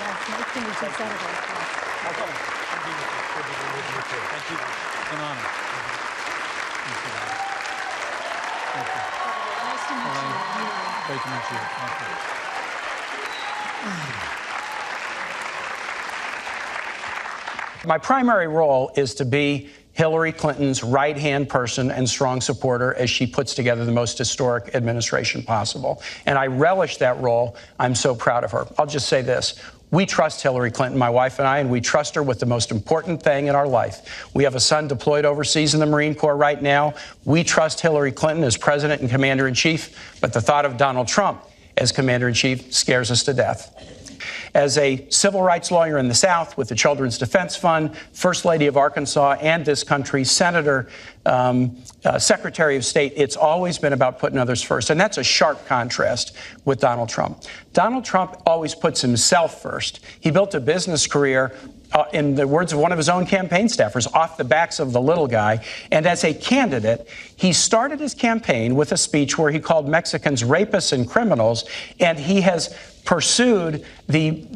nice to meet you, Senator. Welcome. Thank you. It's an honor. Thank you. Nice to meet you. Great to meet you. Thank you. My primary role is to be Hillary Clinton's right-hand person and strong supporter as she puts together the most historic administration possible. And I relish that role. I'm so proud of her. I'll just say this. We trust Hillary Clinton, my wife and I, and we trust her with the most important thing in our life. We have a son deployed overseas in the Marine Corps right now. We trust Hillary Clinton as president and commander-in-chief, but the thought of Donald Trump as commander-in-chief scares us to death. As a civil rights lawyer in the South with the Children's Defense Fund, First Lady of Arkansas and this country's Senator, Secretary of State, it's always been about putting others first. And that's a sharp contrast with Donald Trump. Donald Trump always puts himself first. He built a business career, in the words of one of his own campaign staffers, off the backs of the little guy. And as a candidate, he started his campaign with a speech where he called Mexicans rapists and criminals, and he has pursued the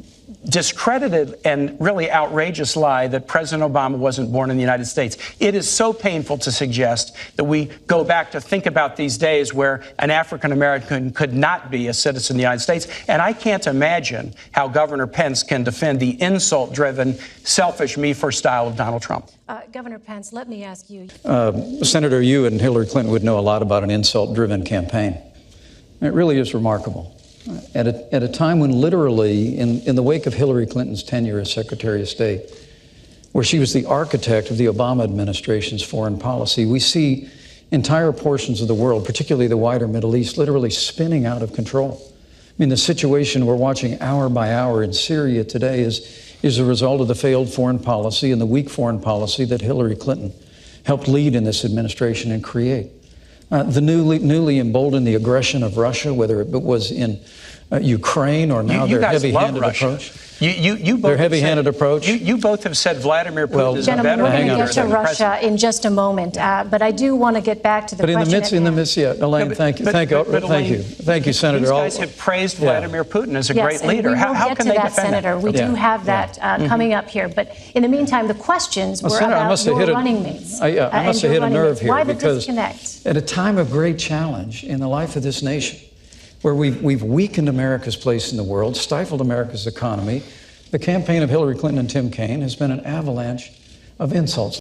discredited and really outrageous lie that President Obama wasn't born in the United States. It is so painful to suggest that we go back to think about these days where an African American could not be a citizen of the United States. And I can't imagine how Governor Pence can defend the insult-driven, selfish, me-first style of Donald Trump. Governor Pence, let me ask you. Senator, you and Hillary Clinton would know a lot about an insult-driven campaign. It really is remarkable. At a time when literally, in the wake of Hillary Clinton's tenure as Secretary of State, where she was the architect of the Obama administration's foreign policy, we see entire portions of the world, particularly the wider Middle East, literally spinning out of control. I mean, the situation we're watching hour by hour in Syria today is a result of the failed foreign policy and the weak foreign policy that Hillary Clinton helped lead in this administration and create. The newly emboldened the aggression of Russia, whether it was in Ukraine or now their heavy-handed approach. Their heavy-handed approach. You both have said Vladimir Putin is a better Gentlemen, we're going to leader get to than Russia in just a moment, but I do want to get back to the question. But in the midst, yeah, Elaine, thank you, thank you, Senator. These guys have praised Vladimir Putin as a great leader. How can they defend Senator? We do have that coming up here, but in the meantime, the questions were about your running mates. I must have hit a nerve here. Why the because disconnect? At a time of great challenge in the life of this nation, where we've weakened America's place in the world, stifled America's economy, the campaign of Hillary Clinton and Tim Kaine has been an avalanche of insults.